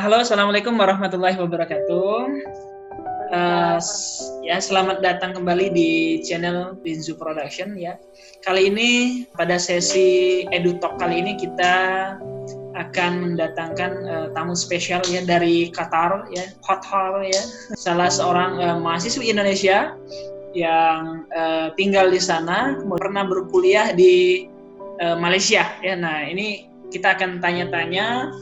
Halo, assalamualaikum warahmatullahi wabarakatuh. Selamat datang kembali di channel Binzu Production ya. Kali ini pada sesi EduTalk kali ini kita akan mendatangkan tamu spesial ya dari Qatar ya, Qatar ya. Salah seorang mahasiswi Indonesia yang tinggal di sana, pernah berkuliah di Malaysia ya. Nah, ini kita akan tanya-tanya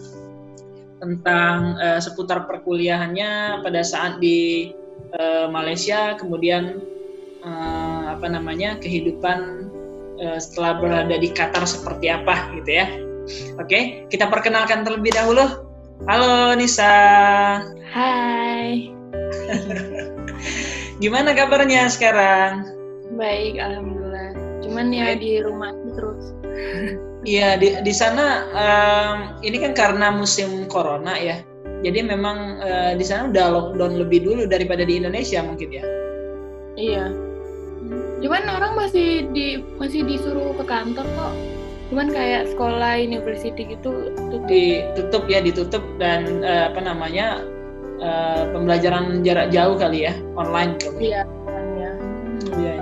tentang seputar perkuliahannya pada saat di Malaysia, kemudian kehidupan setelah berada di Qatar seperti apa gitu ya. Oke, kita perkenalkan terlebih dahulu. Halo Nisa. Hai. Gimana kabarnya sekarang? Baik, alhamdulillah. Cuman ya di rumah terus. Iya, di sana ini kan karena musim corona ya. Jadi memang di sana udah lockdown lebih dulu daripada di Indonesia mungkin ya. Iya. Cuman orang masih disuruh ke kantor kok. Cuman kayak sekolah, university gitu ditutup dan pembelajaran jarak jauh kali ya, online kali. Iya, Iya.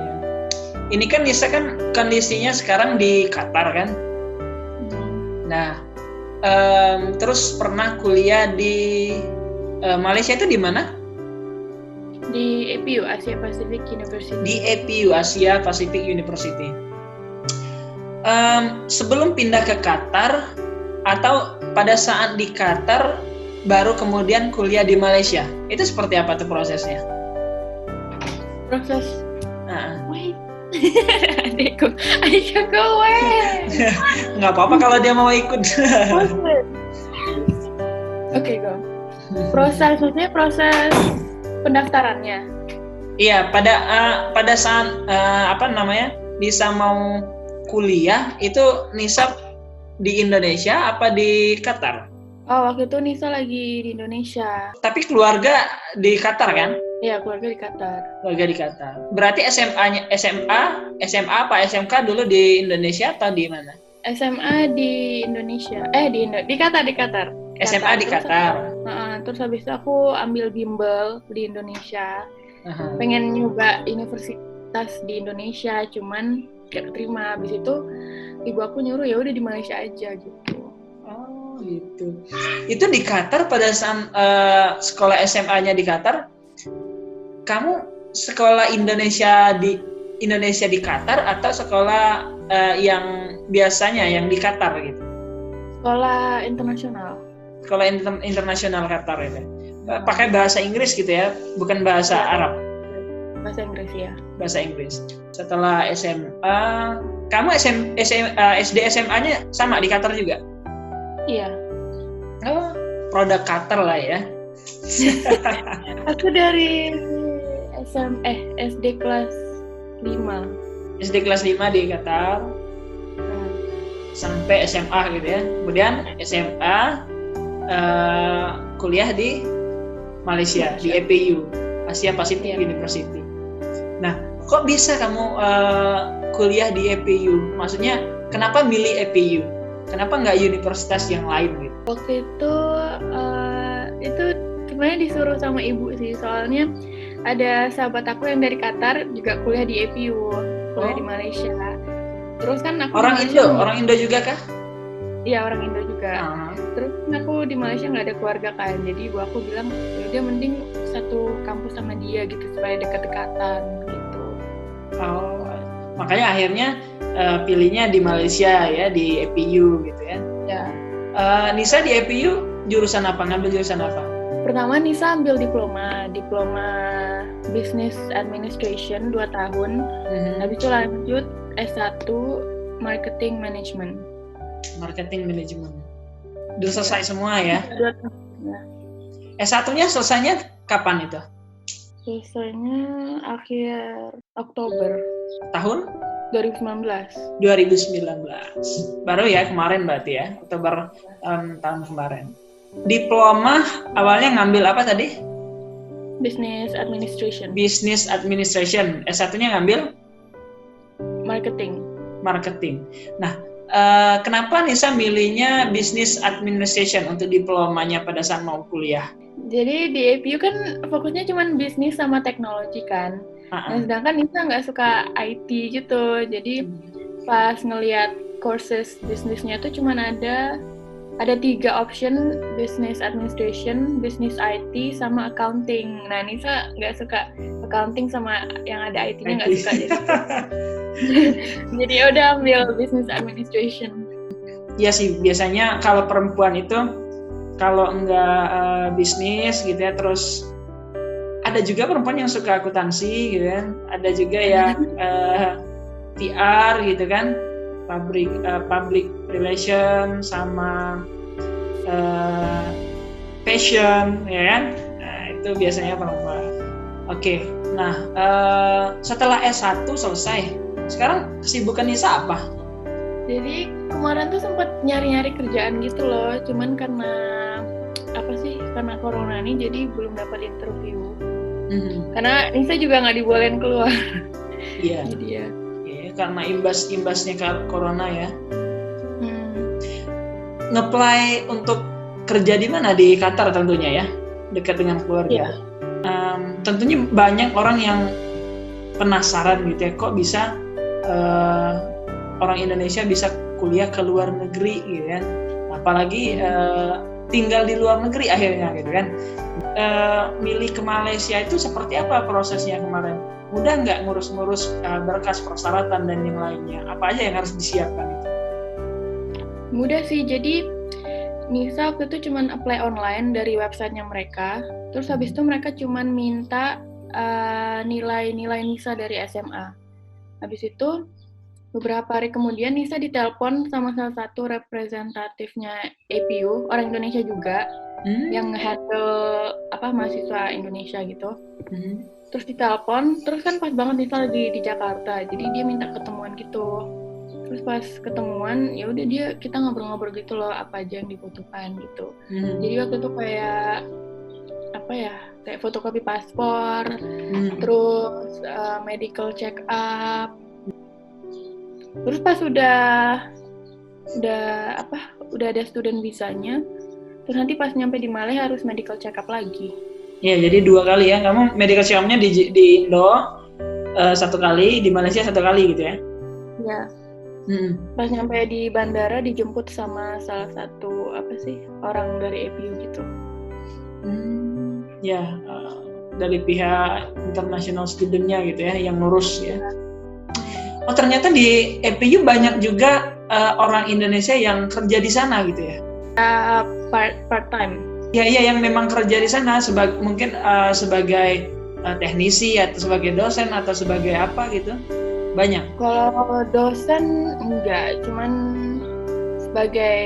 Ini kan Nisa kan kondisinya sekarang di Qatar kan. Nah, terus pernah kuliah di Malaysia itu di mana? Di APU, Asia Pacific University. Di APU, Asia Pacific University. Sebelum pindah ke Qatar atau pada saat di Qatar baru kemudian kuliah di Malaysia, itu seperti apa tuh prosesnya? Proses? Wait. Adikku, ayo go away. Nggak apa-apa kalau dia mau ikut. Oke, go. Proses pendaftarannya. Iya, pada saat Nisa mau kuliah itu Nisa di Indonesia apa di Qatar? Oh, waktu itu Nisa lagi di Indonesia. Tapi keluarga di Qatar kan? Iya, keluarga di Qatar. Keluarga di Qatar. Berarti SMA apa SMK dulu di Indonesia atau di mana? SMA di Indonesia. Di Qatar. SMA di Qatar. Terus habis itu aku ambil bimbel di Indonesia. Pengen nyoba universitas di Indonesia, cuman gak keterima. Habis itu ibu aku nyuruh ya udah di Malaysia aja gitu. Oh gitu. Itu di Qatar pada saat sekolah SMA-nya di Qatar, kamu sekolah Indonesia di Qatar atau sekolah yang biasanya yang di Qatar gitu? Sekolah internasional. Sekolah internasional Qatar itu. Pakai bahasa Inggris gitu ya, bukan bahasa Arab. Bahasa Inggris ya. Bahasa Inggris. Setelah SMA, kamu SD SMA-nya sama di Qatar juga? Iya. Oh, produk Qatar lah ya. Aku dari SD kelas 5. SD kelas 5 di Qatar. Sampai SMA gitu ya. Kemudian SMA kuliah di Malaysia, di APU, Asia Pacific University. Nah, kok bisa kamu kuliah di APU? Maksudnya, kenapa milih APU? Kenapa nggak universitas yang lain gitu? Waktu itu sebenarnya disuruh sama ibu sih, soalnya ada sahabat aku yang dari Qatar juga kuliah di APU, kuliah di Malaysia. Terus kan aku orang Indo juga kah? Iya, orang Indo juga. Terus aku di Malaysia nggak ada keluarga kan, jadi ibu aku bilang ya mending satu kampus sama dia gitu supaya dekat-dekatan gitu. Oh, makanya akhirnya pilihnya di Malaysia ya, di APU gitu ya. Ya. Nisa di APU jurusan apa? Ngambil jurusan apa? Pertama Nisa ambil diploma Business Administration 2 tahun. Habis itu lanjut S1 Marketing Management. Marketing Management. Udah selesai semua ya? 2 tahun. Ya. S1-nya selesainya kapan itu? Selesainya akhir Oktober. Tahun? 2019. Baru ya kemarin berarti ya, Oktober tahun kemarin. Diploma awalnya ngambil apa tadi? Business Administration. Business Administration. S1-nya ngambil? Marketing. Marketing. Nah, kenapa Nisa milihnya Business Administration untuk diplomanya pada saat mau kuliah? Jadi di APU kan fokusnya cuma bisnis sama teknologi kan. Nah, sedangkan Nisa nggak suka IT gitu. Jadi pas ngelihat courses bisnisnya tuh cuma ada 3 option, Business Administration, Business IT, sama Accounting. Nah, Nisa nggak suka Accounting sama yang ada IT-nya, nggak suka. Jadi ya udah ambil Business Administration. Iya sih, biasanya kalau perempuan itu kalau enggak bisnis gitu ya, terus ada juga perempuan yang suka akuntansi gitu kan, ada juga yang PR gitu kan, public relation sama fashion ya kan, nah, itu biasanya perempuan. Oke, nah setelah S1 selesai, sekarang kesibukan Nisa apa? Jadi kemarin tuh sempat nyari-nyari kerjaan gitu loh, cuman karena corona nih jadi belum dapat interview. Karena Nisa juga nggak dibolehin keluar. Iya. Jadi ya. Iya, karena imbasnya corona ya. Nge-apply untuk kerja di mana? Di Qatar tentunya ya, dekat dengan keluarga. Yeah. Tentunya banyak orang yang penasaran gitu ya, kok bisa orang Indonesia bisa kuliah ke luar negeri gitu kan, apalagi tinggal di luar negeri akhirnya gitu kan. Milih ke Malaysia itu seperti apa prosesnya kemarin? Mudah nggak ngurus-ngurus berkas persyaratan dan yang lainnya? Apa aja yang harus disiapkan itu? Mudah sih, jadi Nisa waktu itu cuma apply online dari websitenya mereka, terus habis itu mereka cuma minta nilai-nilai Nisa dari SMA. Habis itu beberapa hari kemudian Nisa ditelepon sama salah satu representatifnya APU, orang Indonesia juga, yang nge-handle mahasiswa Indonesia gitu. Terus ditelepon, terus kan pas banget Nisa lagi di Jakarta, jadi dia minta ketemuan gitu. Terus pas ketemuan, ya udah kita ngobrol-ngobrol gitu loh, apa aja yang dibutuhkan gitu. Jadi waktu itu kayak fotokopi paspor, terus medical check up. Terus pas udah ada student visanya, terus nanti pas nyampe di Malai harus medical check up lagi. Iya, jadi 2 kali ya. Kamu medical check up-nya di Indo 1 kali, di Malaysia 1 kali gitu ya? Iya. Pas nyampe di bandara dijemput sama salah satu orang dari APU gitu. Ya, dari pihak international student-nya gitu ya, yang ngurus ya. Oh, ternyata di APU banyak juga orang Indonesia yang kerja di sana gitu ya? Part time. Iya, yang memang kerja di sana mungkin sebagai teknisi atau sebagai dosen atau sebagai apa gitu. Banyak. Kalau dosen enggak, cuman sebagai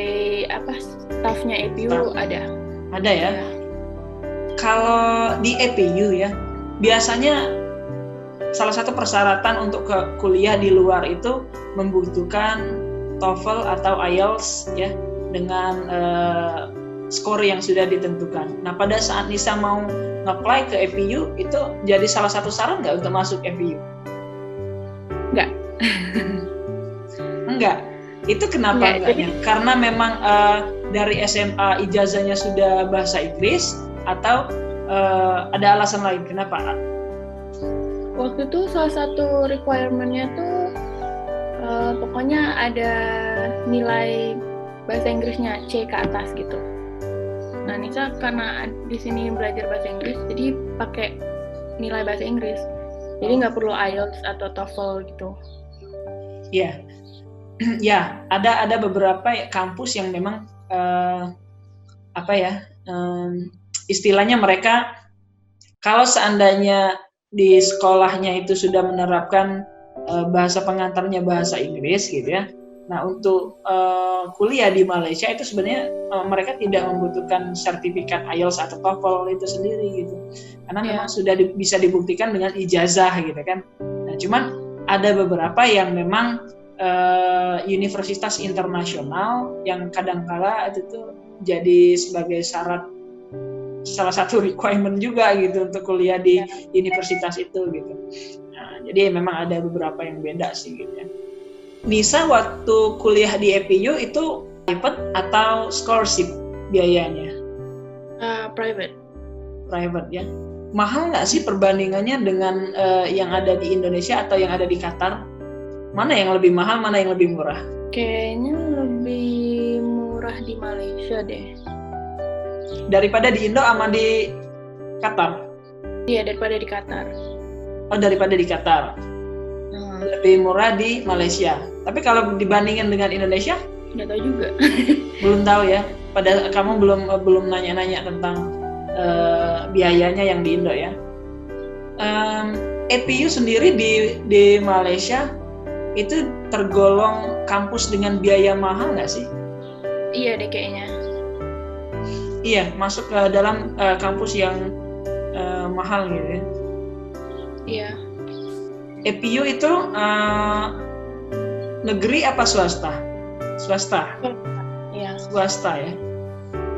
staffnya APU ada. Ada ya. Kalau di APU ya, biasanya salah satu persyaratan untuk kuliah di luar itu membutuhkan TOEFL atau IELTS ya, dengan skor yang sudah ditentukan. Nah, pada saat Nisa mau nge-apply ke APU, itu jadi salah satu syarat nggak untuk masuk APU? Enggak. Enggak. Itu kenapa enggaknya? Karena memang dari SMA ijazahnya sudah bahasa Inggris, atau ada alasan lain kenapa? Waktu itu salah satu requirement-nya tuh pokoknya ada nilai bahasa Inggrisnya C ke atas gitu. Nah, Nisa karena di sini belajar bahasa Inggris, jadi pakai nilai bahasa Inggris. Jadi nggak perlu IELTS atau TOEFL gitu. Iya, ya ada beberapa kampus yang memang istilahnya mereka kalau seandainya di sekolahnya itu sudah menerapkan bahasa pengantarnya bahasa Inggris gitu ya. Nah, untuk kuliah di Malaysia itu sebenarnya mereka tidak membutuhkan sertifikat IELTS atau TOEFL itu sendiri gitu. Karena memang sudah bisa dibuktikan dengan ijazah gitu kan. Nah, cuman ada beberapa yang memang universitas internasional yang kadang-kala itu tuh jadi sebagai syarat, salah satu requirement juga gitu untuk kuliah di universitas itu gitu. Nah, jadi memang ada beberapa yang beda sih gitu ya. Nisa waktu kuliah di EPU itu private atau scholarship biayanya? Private. Private ya. Mahal nggak sih perbandingannya dengan yang ada di Indonesia atau yang ada di Qatar? Mana yang lebih mahal, mana yang lebih murah? Kayaknya lebih murah di Malaysia deh. Daripada di Indo sama di Qatar? Iya, daripada di Qatar. Oh, daripada di Qatar. Lebih murah di Malaysia. Tapi kalau dibandingin dengan Indonesia? Nggak tahu juga. Belum tahu ya. Pada kamu belum nanya-nanya tentang biayanya yang di Indo ya. EPU sendiri di Malaysia itu tergolong kampus dengan biaya mahal nggak sih? Iya deh kayaknya. Iya, masuk ke dalam kampus yang mahal gitu ya. Iya. EPU itu negeri apa swasta? Swasta. Iya. Swasta ya.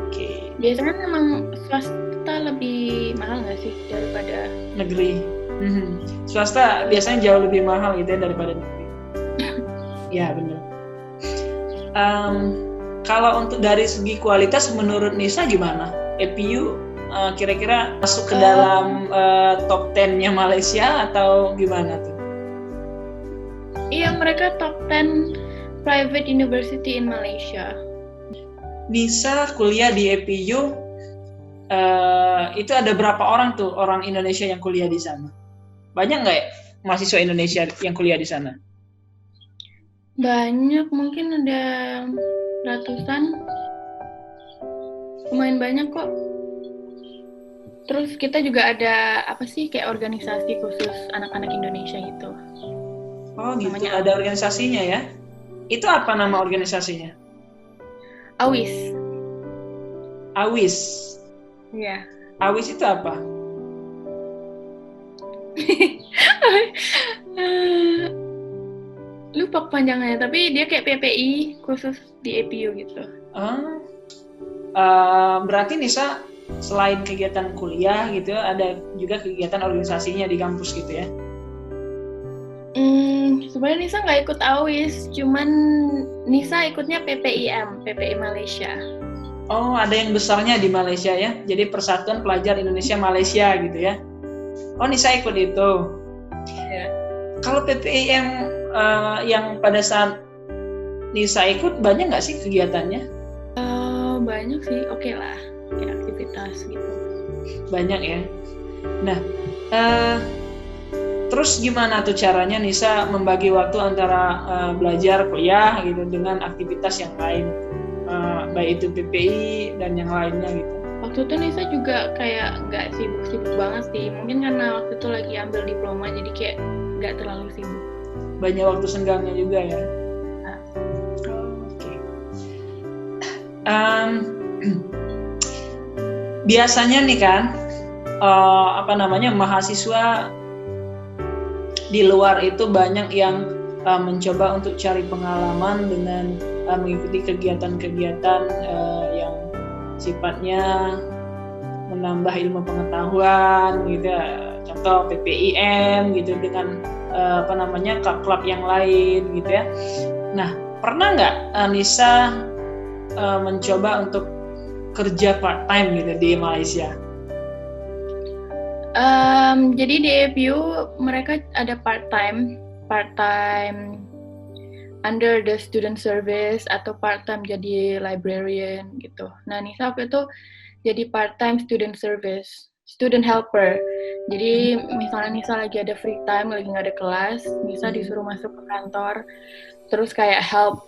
Oke. Biasanya memang swasta lebih mahal nggak sih daripada negeri? Swasta biasanya jauh lebih mahal gitu ya daripada negeri. Ya benar. Kalau untuk dari segi kualitas menurut Nisa gimana? EPU kira-kira masuk ke dalam top 10-nya Malaysia atau gimana tuh? Iya, mereka top 10 private university in Malaysia. Nisa kuliah di EPU itu ada berapa orang tuh orang Indonesia yang kuliah di sana? Banyak nggak ya mahasiswa Indonesia yang kuliah di sana? Banyak, mungkin ada ratusan. Lumayan banyak kok. Terus kita juga ada apa sih kayak organisasi khusus anak-anak Indonesia gitu. Oh gitu, namanya ada organisasinya ya? Itu apa nama organisasinya? AWIS. AWIS? Iya. AWIS itu apa? Lupa panjangnya, tapi dia kayak PPI khusus di EPU gitu. Berarti Nisa selain kegiatan kuliah gitu, ada juga kegiatan organisasinya di kampus gitu ya? Sebenarnya Nisa nggak ikut AWIS, cuman Nisa ikutnya PPIM, PPI Malaysia. Oh, ada yang besarnya di Malaysia ya? Jadi Persatuan Pelajar Indonesia Malaysia gitu ya? Oh, Nisa ikut itu. Ya. Kalau PPIM yang pada saat Nisa ikut banyak nggak sih kegiatannya? Banyak sih, oke lah, kayak aktivitas gitu. Banyak ya. Nah, terus gimana tuh caranya Nisa membagi waktu antara belajar, kuliah gitu dengan aktivitas yang lain, baik itu PPI dan yang lainnya gitu? Waktu itu Nisa juga kayak nggak sibuk-sibuk banget sih. Mungkin karena waktu itu lagi ambil diploma, jadi kayak nggak terlalu sibuk. Banyak waktu senggangnya juga ya? Oke. Biasanya nih kan, mahasiswa di luar itu banyak yang mencoba untuk cari pengalaman dengan mengikuti kegiatan-kegiatan yang sifatnya menambah ilmu pengetahuan gitu ya. Contoh PPIM gitu dengan klub-klub yang lain gitu ya. Nah, pernah nggak Nisa mencoba untuk kerja part time gitu di Malaysia? Jadi di EPU mereka ada part time under the student service atau part time jadi librarian gitu. Nah, Nisa waktu itu jadi part time student service, student helper. Jadi misalnya Nisa lagi ada free time, lagi nggak ada kelas, Nisa disuruh masuk ke kantor, terus kayak help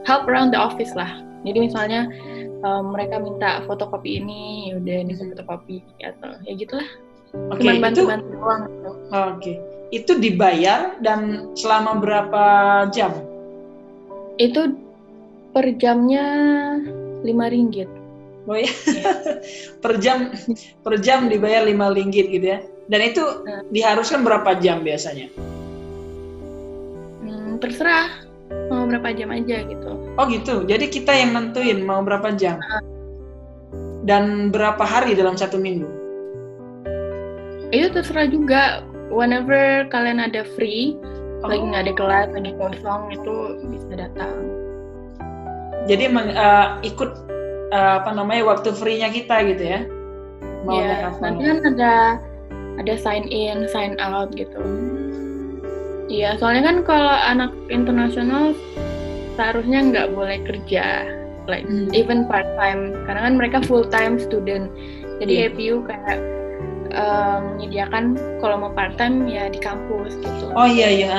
around the office lah. Jadi misalnya mereka minta fotokopi ini, yaudah Nisa fotokopi atau ya gitulah. Okay, cuman bantu-bantu doang gitu. Oke. Itu dibayar dan selama berapa jam? Itu per jamnya RM5. Oh ya, per jam dibayar RM5 gitu ya. Dan itu diharuskan berapa jam biasanya? Terserah, mau berapa jam aja gitu. Oh gitu, jadi kita yang nentuin mau berapa jam. Dan berapa hari dalam 1 minggu? Itu terserah juga, whenever kalian ada free, lagi nggak ada kelas, lagi kosong itu bisa datang. Jadi ikut waktu free-nya kita gitu ya? Iya, nanti kan ada sign in, sign out gitu. Iya, soalnya kan kalau anak internasional seharusnya nggak boleh kerja, like even part time, karena kan mereka full time student. Jadi EPU kayak menyediakan kalau mau part time ya di kampus gitu. Oh iya.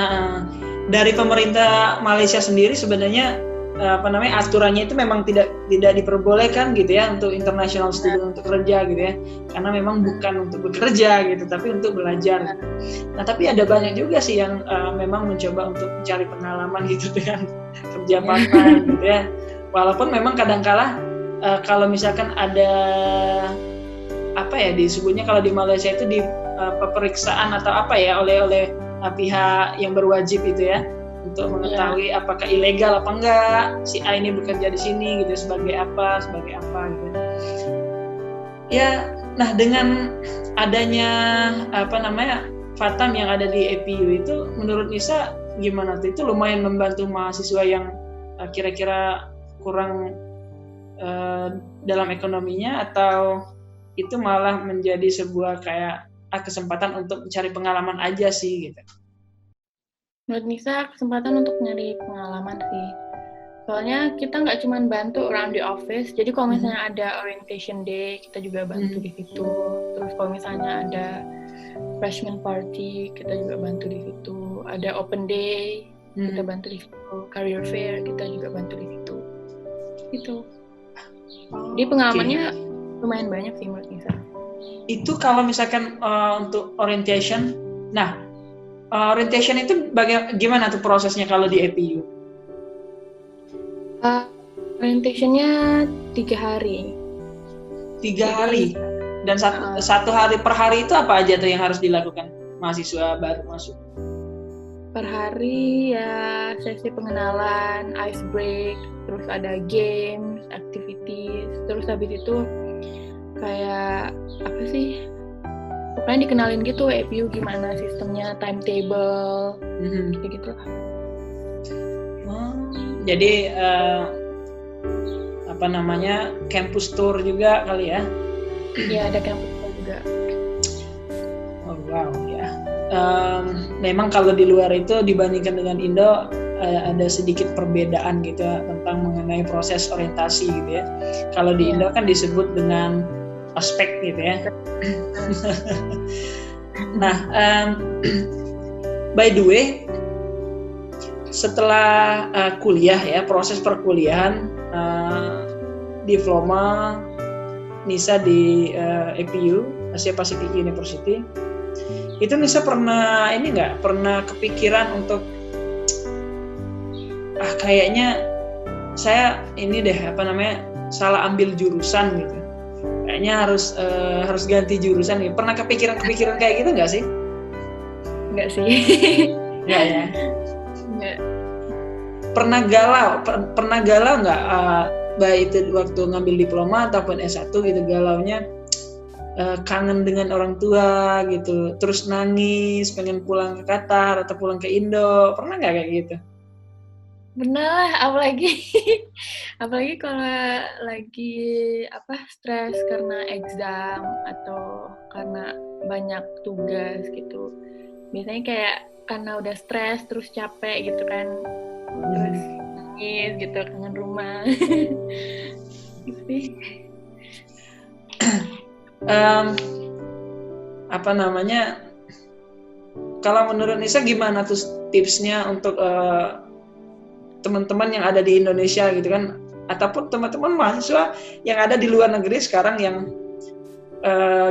Dari pemerintah Malaysia sendiri sebenarnya aturannya itu memang tidak diperbolehkan gitu ya untuk international student untuk kerja gitu ya, karena memang bukan untuk bekerja gitu tapi untuk belajar. Nah tapi ada banyak juga sih yang memang mencoba untuk mencari pengalaman gitu dengan kerja part time gitu ya, walaupun memang kadang-kala kalau misalkan ada disebutnya kalau di Malaysia itu di pemeriksaan atau oleh pihak yang berwajib itu ya, untuk mengetahui apakah ilegal apa enggak si A ini bekerja di sini gitu sebagai apa gitu. Ya, nah dengan adanya Fatam yang ada di EPU itu menurut Nisa gimana tuh? Itu lumayan membantu mahasiswa yang kira-kira kurang dalam ekonominya, atau itu malah menjadi sebuah kayak kesempatan untuk mencari pengalaman aja sih gitu? Menurut Nisa kesempatan untuk nyari pengalaman sih. Soalnya kita nggak cuma bantu around the office, jadi kalau misalnya ada orientation day, kita juga bantu di situ. Terus kalau misalnya ada freshman party, kita juga bantu di situ. Ada open day, kita bantu di situ. Career fair, kita juga bantu di situ. Gitu. Jadi pengalamannya lumayan banyak sih menurut Nisa. Itu kalau misalkan untuk orientation, orientation itu gimana tuh prosesnya kalau di EPU? Orientationnya 3 hari. 3 hari? Dan satu hari per hari itu apa aja tuh yang harus dilakukan mahasiswa baru masuk? Per hari ya sesi pengenalan, ice break, terus ada games, activities, terus habis itu kayak pokoknya dikenalin gitu EPU gimana sistemnya, timetable, gitu lah. Jadi campus tour juga kali ya? Iya, ada campus tour juga. Oh wow ya. Memang kalau di luar itu dibandingkan dengan Indo ada sedikit perbedaan gitu ya, tentang mengenai proses orientasi gitu ya. Kalau di Indo kan disebut dengan ospek gitu ya. Nah, by the way, setelah kuliah ya, proses perkuliahan, diploma Nisa di EPU, Asia Pacific University, itu Nisa pernah pernah kepikiran untuk kayaknya saya salah ambil jurusan gitu. Kayaknya harus ganti jurusan gitu. Pernah kepikiran kayak gitu nggak sih? Nggak sih. Nggak ya? Nggak. Pernah galau nggak? Baik itu waktu ngambil diploma ataupun S1 gitu, galaunya kangen dengan orang tua gitu, terus nangis, pengen pulang ke Qatar atau pulang ke Indo. Pernah nggak kayak gitu? Bener lah, apalagi kalau lagi stres karena exam atau karena banyak tugas gitu. Biasanya kayak karena udah stres terus capek gitu kan, terus nangis gitu, kangen rumah. Gitu. Kalau menurut Nisa gimana tuh tipsnya untuk teman-teman yang ada di Indonesia gitu kan, ataupun teman-teman mahasiswa yang ada di luar negeri sekarang yang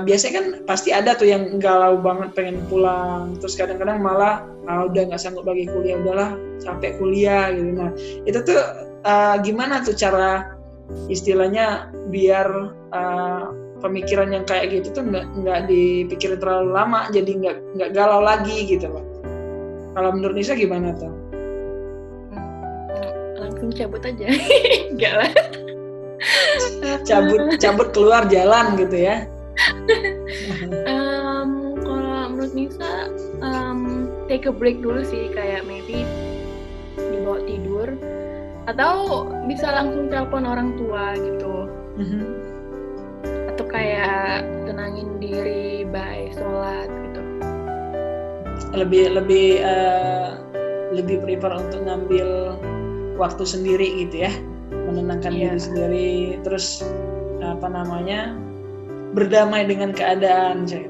biasanya kan pasti ada tuh yang galau banget pengen pulang, terus kadang-kadang malah udah nggak sanggup lagi kuliah, udahlah capek kuliah gitu. Nah itu tuh gimana tuh cara istilahnya biar pemikiran yang kayak gitu tuh nggak dipikirin terlalu lama, jadi nggak galau lagi gitu loh. Kalau menurut Nisa gimana tuh? Langsung cabut aja. Enggak lah. cabut keluar jalan gitu ya. Kalau menurut Nisa take a break dulu sih, kayak maybe dibawa tidur atau bisa langsung telepon orang tua gitu. Atau kayak tenangin diri by sholat gitu. Lebih prefer untuk ngambil waktu sendiri gitu ya, menenangkan diri sendiri, terus berdamai dengan keadaan itu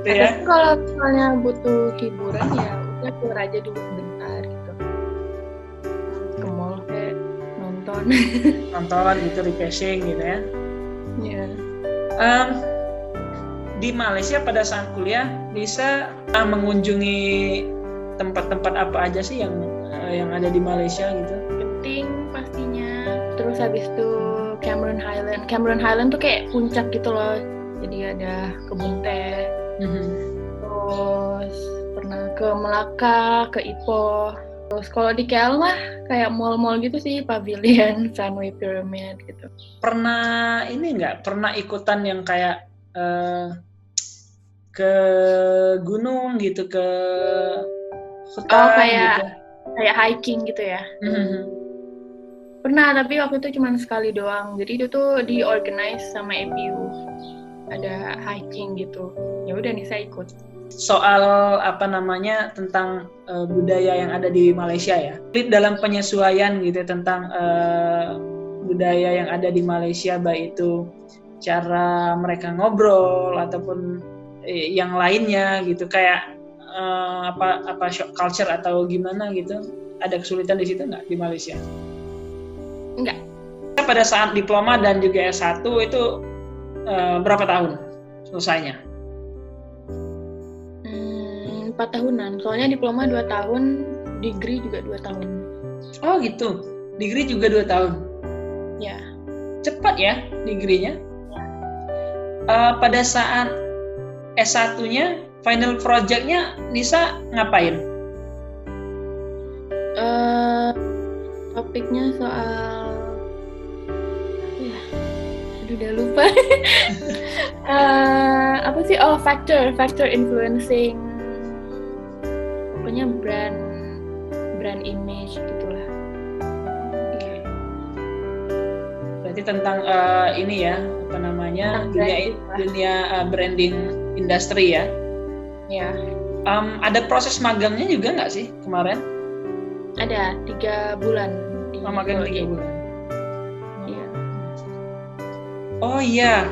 ya. Tapi kalau misalnya butuh hiburan ya udah keluar aja dulu sebentar gitu, ke mall kayak nonton gitu, refreshing gitu ya. Di Malaysia pada saat kuliah bisa mengunjungi tempat-tempat apa aja sih yang ada di Malaysia gitu? Genting pastinya. Terus habis itu Cameron Highland. Cameron Highland tuh kayak puncak gitu loh. Jadi ada kebun teh. Terus pernah ke Melaka, ke Ipoh. Terus kalau di KL mah kayak mall-mall gitu sih, Pavilion, Sunway Pyramid gitu. Pernah ikutan yang kayak ke gunung gitu, ke hutan gitu? Kayak hiking gitu ya? Pernah, tapi waktu itu cuma sekali doang. Jadi itu tuh di-organize sama EPU. Ada hiking gitu. Ya udah nih saya ikut. Soal tentang budaya yang ada di Malaysia ya. Dalam penyesuaian gitu tentang budaya yang ada di Malaysia, baik itu cara mereka ngobrol ataupun yang lainnya gitu, kayak shock culture atau gimana gitu. Ada kesulitan di situ nggak di Malaysia? Enggak. Pada saat diploma dan juga S1 itu berapa tahun selesainya? 4 tahunan. Soalnya diploma 2 tahun, degree juga 2 tahun. Oh gitu. Degree juga 2 tahun. Ya. Cepat ya degree-nya. Pada saat S1-nya, final project-nya Nisa ngapain? Topiknya soal udah lupa. Apa sih? Oh, factor influencing, pokoknya brand image gitulah. Berarti tentang dunia branding industri ya? Ya. Ada proses magangnya juga nggak sih kemarin? Ada 3 bulan. Magang 3 bulan. Iya. Oh iya,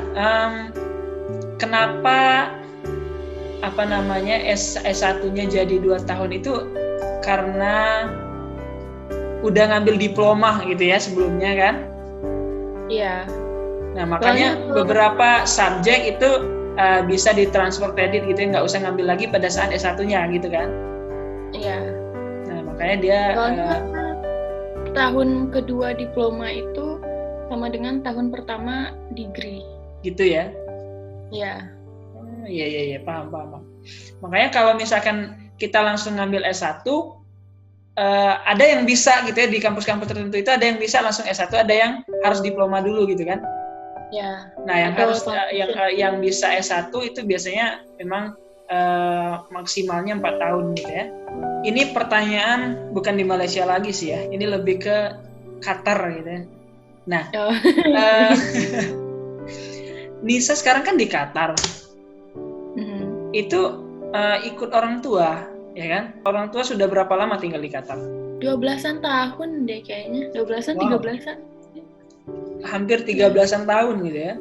kenapa S1-nya jadi 2 tahun itu karena udah ngambil diploma gitu ya sebelumnya kan? Iya. Nah makanya beberapa subjek itu bisa ditransfer kredit gitu ya, nggak usah ngambil lagi pada saat S1-nya gitu kan? Iya. Nah makanya dia tahun kedua diploma itu sama dengan tahun pertama degree. Gitu ya? Iya. Iya, paham. Makanya kalau misalkan kita langsung ngambil S1, ada yang bisa gitu ya, di kampus-kampus tertentu itu ada yang bisa langsung S1, ada yang harus diploma dulu gitu kan? Ya. Nah, yang bisa S1 itu biasanya memang maksimalnya 4 tahun gitu ya. Ini pertanyaan bukan di Malaysia lagi sih ya, ini lebih ke Qatar gitu ya. Nah, Nisa sekarang kan di Qatar. Itu ikut orang tua, ya kan? Orang tua sudah berapa lama tinggal di Qatar? 12-an tahun deh kayaknya, 12-an, wow. 13-an. Hampir 13-an tahun gitu ya.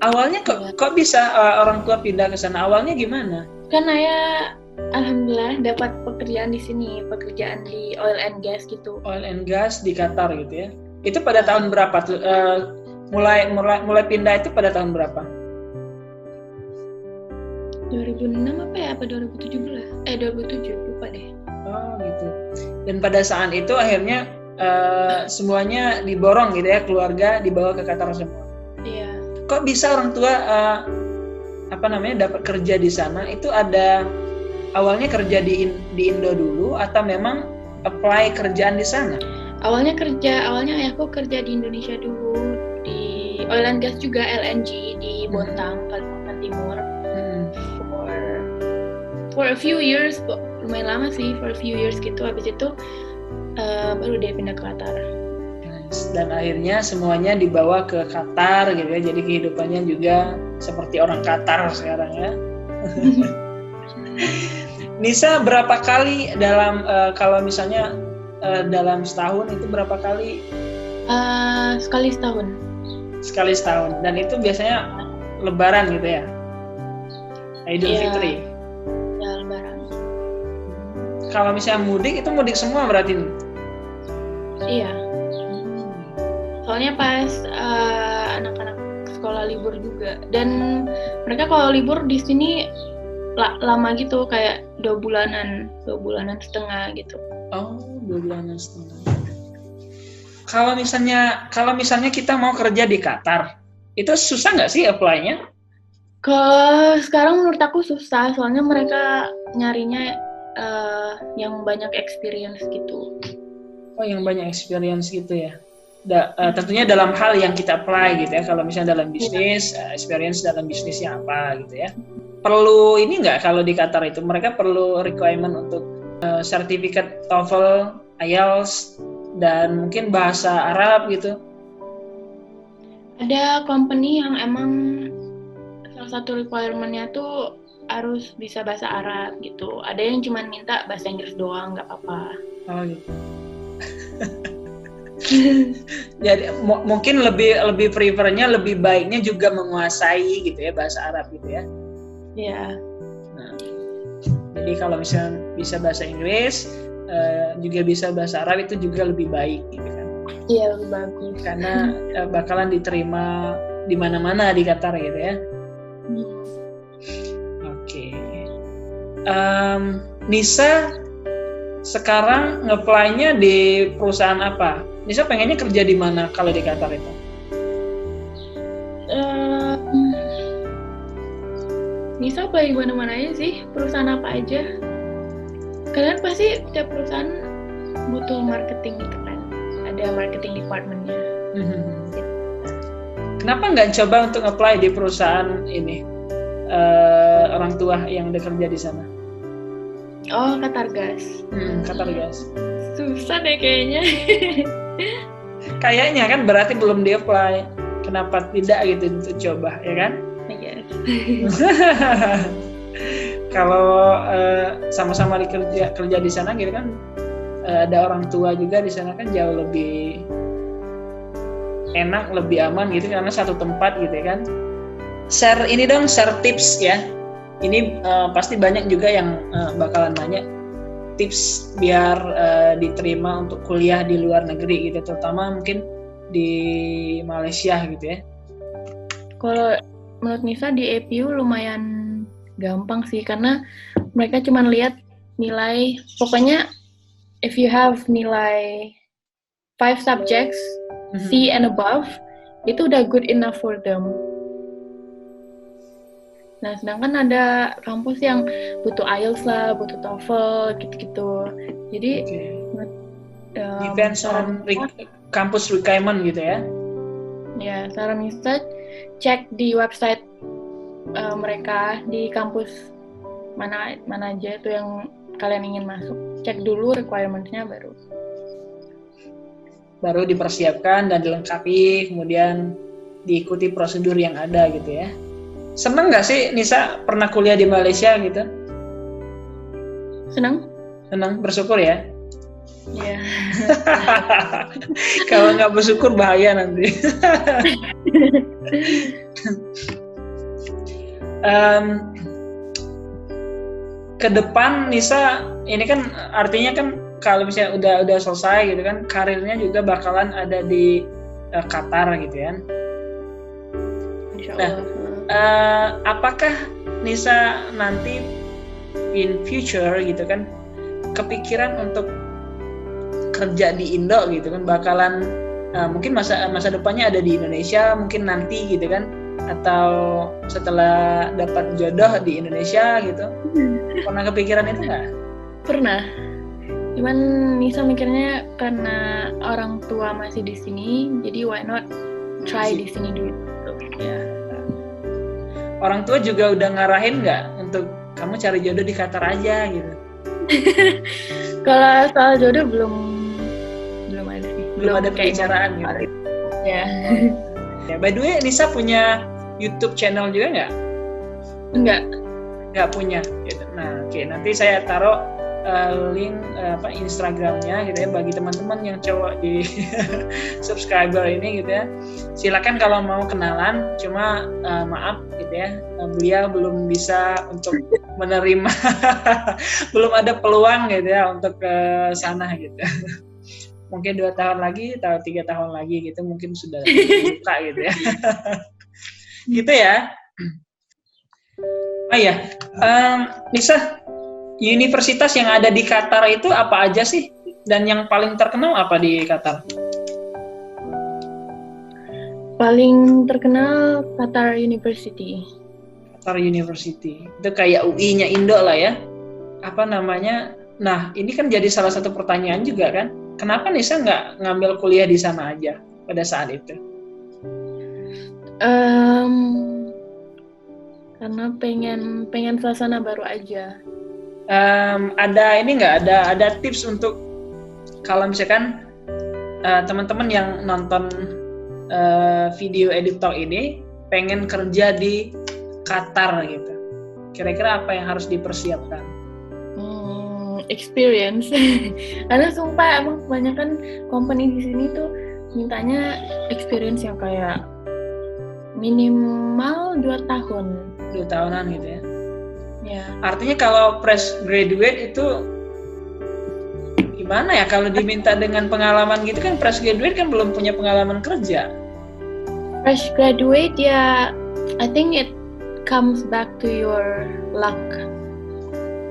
Awalnya kok bisa orang tua pindah ke sana? Awalnya gimana? Kan ayah alhamdulillah dapat pekerjaan di sini, pekerjaan di oil and gas gitu. Oil and gas di Qatar gitu ya. Itu pada tahun berapa tuh? Mulai pindah itu pada tahun berapa? 2006 apa ya? Apa 2017? 2007, lupa deh. Oh gitu. Dan pada saat itu akhirnya semuanya diborong gitu ya, keluarga dibawa ke Qatar semua. Iya. Kok bisa orang tua dapat kerja di sana? Itu ada awalnya kerja di Indo dulu atau memang apply kerjaan di sana? Awalnya ayahku kerja di Indonesia dulu, di oil and gas juga, LNG di Bontang, Kalimantan Timur. for a few years, lumayan lama sih, for a few years gitu. Habis itu baru dia pindah ke Qatar. Dan akhirnya semuanya dibawa ke Qatar gitu ya, jadi kehidupannya juga seperti orang Qatar sekarang ya. Nisa berapa kali dalam kalau misalnya dalam setahun itu berapa kali? Sekali setahun. Sekali setahun, dan itu biasanya Lebaran gitu ya? Idul Fitri? Ya, Lebaran. Kalau misalnya mudik, itu mudik semua berarti? Iya. Soalnya pas anak-anak sekolah libur juga, dan mereka kalau libur di sini lama gitu, kayak 2 bulanan setengah gitu. Oh, 2 bulanan setengah. Kalau misalnya kita mau kerja di Qatar, itu susah nggak sih apply-nya? Sekarang menurut aku susah, soalnya mereka nyarinya yang banyak experience gitu. Oh, yang banyak experience gitu ya. Tentunya dalam hal yang kita apply gitu ya. Kalau misalnya dalam bisnis, experience dalam bisnisnya apa gitu ya. Perlu ini nggak kalau di Qatar itu? Mereka perlu requirement untuk sertifikat TOEFL, IELTS, dan mungkin bahasa Arab gitu? Ada company yang emang salah satu requirement-nya tuh harus bisa bahasa Arab gitu. Ada yang cuma minta bahasa Inggris doang, nggak apa-apa. Oh gitu. Jadi mungkin lebih prefernya, lebih baiknya juga menguasai gitu ya bahasa Arab gitu ya. Iya. Nah, jadi kalau misalnya bisa bahasa Inggris, juga bisa bahasa Arab, itu juga lebih baik gitu kan. Iya, lebih bagus. Karena bakalan diterima di mana-mana di Qatar gitu ya. Oke. Nisa sekarang nge-apply-nya di perusahaan apa? Nisa pengennya kerja di mana kalau di Qatar itu? Nisa apply di mana-mana aja sih, perusahaan apa aja. Kalian pasti setiap perusahaan butuh marketing gitu kan, ada marketing department-nya. Kenapa nggak coba untuk apply di perusahaan ini, orang tua yang udah kerja di sana? Oh, Qatargas. Qatargas. Susah deh kayaknya. Kayaknya kan berarti belum di-apply. Kenapa tidak gitu untuk coba, ya kan? Yes. Kalau sama-sama kerja di sana gitu kan, ada orang tua juga di sana kan jauh lebih enak, lebih aman gitu karena satu tempat gitu ya kan. Share tips ya. Ini pasti banyak juga yang bakalan nanya tips biar diterima untuk kuliah di luar negeri gitu, terutama mungkin di Malaysia gitu ya. Kalau menurut Nisa di APU lumayan gampang sih, karena mereka cuma lihat nilai, pokoknya if you have nilai 5 subjects C and above, itu udah good enough for them. Nah, sedangkan ada kampus yang butuh IELTS lah, butuh TOEFL, gitu-gitu. Jadi depends on campus requirement gitu ya. Ya, saran Nisa cek di website mereka di kampus mana aja itu yang kalian ingin masuk. Cek dulu requirement-nya baru dipersiapkan dan dilengkapi, kemudian diikuti prosedur yang ada gitu ya. Seneng nggak sih Nisa pernah kuliah di Malaysia gitu? Senang, bersyukur ya? Iya. Kalau nggak bersyukur bahaya nanti. Ke depan Nisa ini kan artinya kan kalau misalnya udah selesai gitu kan, karirnya juga bakalan ada di Qatar gitu kan. Nah, apakah Nisa nanti in future gitu kan kepikiran untuk kerja di Indo gitu kan, bakalan mungkin masa depannya ada di Indonesia mungkin nanti gitu kan, atau setelah dapat jodoh di Indonesia gitu? Pernah kepikiran itu nggak? Pernah. Cuman Nisa mikirnya karena orang tua masih di sini, jadi why not try di sini dulu. Ya. Orang tua juga udah ngarahin nggak untuk kamu cari jodoh di Qatar aja gitu. Kalau soal jodoh belum ada sih. Belum ada pembicaraan gitu. Ya. Ya, by the way, Nisa punya YouTube channel juga nggak? Nggak punya. Gitu. Nah, oke, nanti saya taruh link Instagramnya gitu ya bagi teman-teman yang cowok di subscriber ini gitu ya. Silakan kalau mau kenalan. Cuma maaf gitu ya, beliau belum bisa untuk menerima, belum ada peluang gitu ya untuk ke sana gitu. Mungkin 2 tahun lagi atau 3 tahun lagi gitu mungkin sudah buka gitu ya. Gitu ya. Oh iya, Nisa, universitas yang ada di Qatar itu apa aja sih? Dan yang paling terkenal apa di Qatar? Paling terkenal Qatar University. Qatar University. Itu kayak UI-nya Indo lah ya. Apa namanya? Nah, ini kan jadi salah satu pertanyaan juga kan. Kenapa Nisa nggak ngambil kuliah di sana aja pada saat itu? Karena pengen suasana baru aja. Ada ini nggak? Ada tips untuk kalau misalkan teman-teman yang nonton video editor ini pengen kerja di Qatar gitu. Kira-kira apa yang harus dipersiapkan? Experience. Karena sumpah emang kebanyakan company di sini tuh mintanya experience yang kayak minimal 2 tahun. 2 tahunan gitu ya. Ya. Artinya kalau fresh graduate itu gimana ya kalau diminta dengan pengalaman gitu kan fresh graduate kan belum punya pengalaman kerja. Fresh graduate ya, I think it comes back to your luck.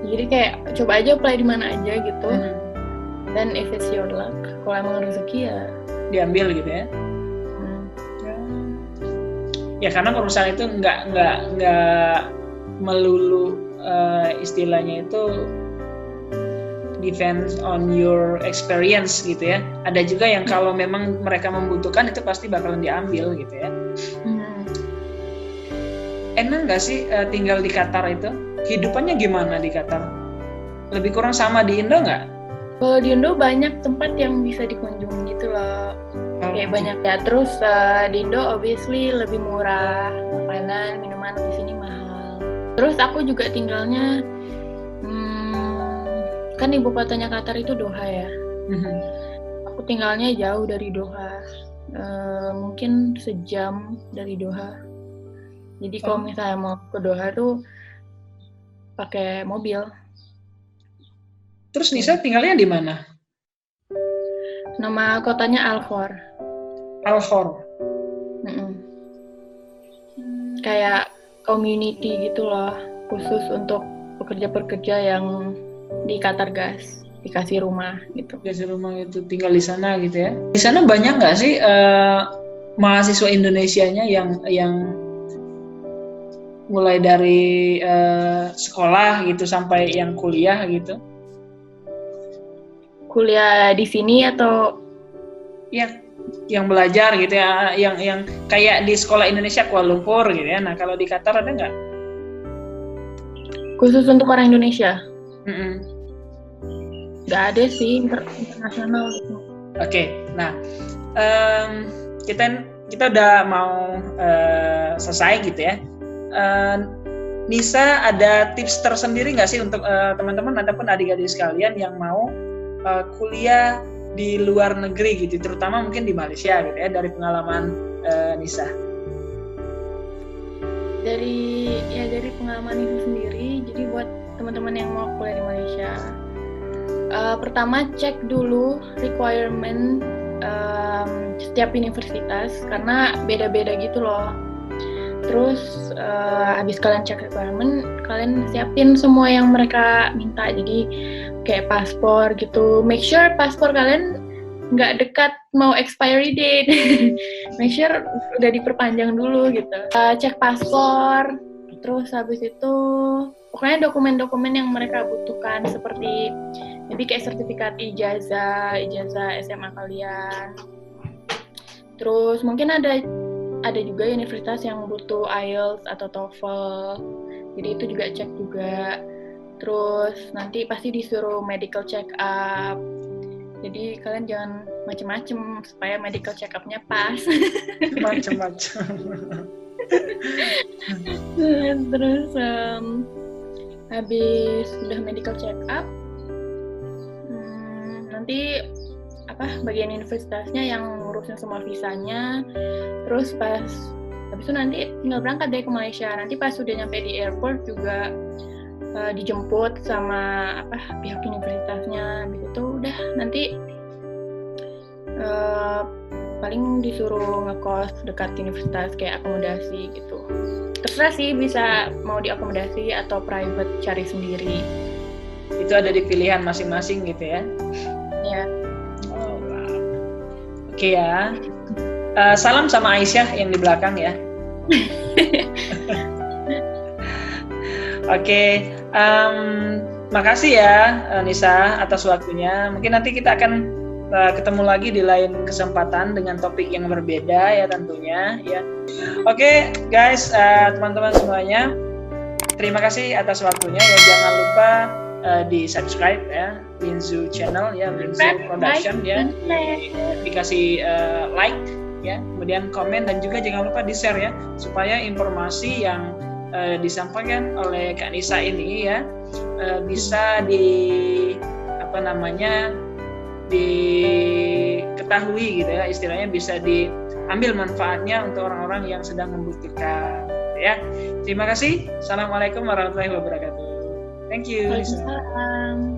Jadi kayak coba aja apply di mana aja gitu. Then if it's your luck, kalau emang rezeki ya diambil gitu ya. Ya karena perusahaan itu nggak melulu istilahnya itu depends on your experience gitu ya. Ada juga yang kalau memang mereka membutuhkan itu pasti bakalan diambil gitu ya. Enak nggak sih tinggal di Qatar itu? Hidupannya gimana di Qatar? Lebih kurang sama di Indo nggak? Kalau di Indo banyak tempat yang bisa dikunjungi gitu loh. Kayak banyak ya. Terus di Indo obviously lebih murah, makanan, minuman di sini mahal. Terus aku juga tinggalnya kan ibu kotanya Qatar itu Doha ya. Aku tinggalnya jauh dari Doha, mungkin sejam dari Doha. Jadi kalau misalnya mau ke Doha tuh pakai mobil. Terus Nisa tinggalnya di mana? Nama kotanya Al-Khor. Al-Khor. Kayak community gitu loh, khusus untuk pekerja-pekerja yang di Qatar Gas, dikasih rumah gitu. Dikasih rumah gitu, tinggal di sana gitu ya. Di sana banyak nggak sih mahasiswa Indonesianya yang mulai dari sekolah gitu sampai yang kuliah gitu? Kuliah di sini atau yang belajar gitu ya, yang kayak di sekolah Indonesia Kuala Lumpur gitu ya. Nah kalau di Qatar ada nggak? Khusus untuk orang Indonesia? Nggak ada sih, internasional gitu. Oke, nah kita udah mau selesai gitu ya. Nisa ada tips tersendiri nggak sih untuk teman-teman ataupun adik-adik sekalian yang mau kuliah di luar negeri gitu, terutama mungkin di Malaysia gitu ya, dari pengalaman Nisa? Dari pengalaman Nisa sendiri, jadi buat teman-teman yang mau kuliah di Malaysia, pertama cek dulu requirement setiap universitas karena beda-beda gitu loh. Terus habis kalian cek requirement, kalian siapin semua yang mereka minta. Jadi kayak paspor gitu. Make sure paspor kalian nggak dekat mau expiry date. Make sure udah diperpanjang dulu gitu. Cek paspor. Terus habis itu pokoknya dokumen-dokumen yang mereka butuhkan seperti jadi kayak sertifikat ijazah SMA kalian. Terus mungkin ada juga universitas yang butuh IELTS atau TOEFL. Jadi itu juga cek juga. Terus nanti pasti disuruh medical check up. Jadi kalian jangan macem-macem supaya medical check up-nya pas. Macem-macem. Terus habis udah medical check up, nanti bagian universitasnya yang ngurusin semua visanya. Terus pas habis itu nanti tinggal berangkat deh ke Malaysia. Nanti pas udah nyampe di airport juga dijemput sama pihak universitasnya. Habis itu udah nanti paling disuruh ngekos dekat universitas kayak akomodasi gitu. Terserah sih, bisa mau diakomodasi atau private cari sendiri. Itu ada di pilihan masing-masing gitu ya? Ya. Oh, wow. Oke ya. Salam sama Aisyah yang di belakang ya. Oke, makasih ya Nisa atas waktunya. Mungkin nanti kita akan ketemu lagi di lain kesempatan dengan topik yang berbeda ya tentunya ya. Oke, guys, teman-teman semuanya, terima kasih atas waktunya ya. Jangan lupa di subscribe ya Linzu channel ya, Linzu Production ya. Dikasih like ya, kemudian komen dan juga jangan lupa di share ya, supaya informasi yang disampaikan oleh Kak Nisa ini ya bisa diketahui gitu ya, istilahnya bisa diambil manfaatnya untuk orang-orang yang sedang membutuhkan ya. Terima kasih. Assalamualaikum warahmatullahi wabarakatuh. Thank you. Waalaikumsalam.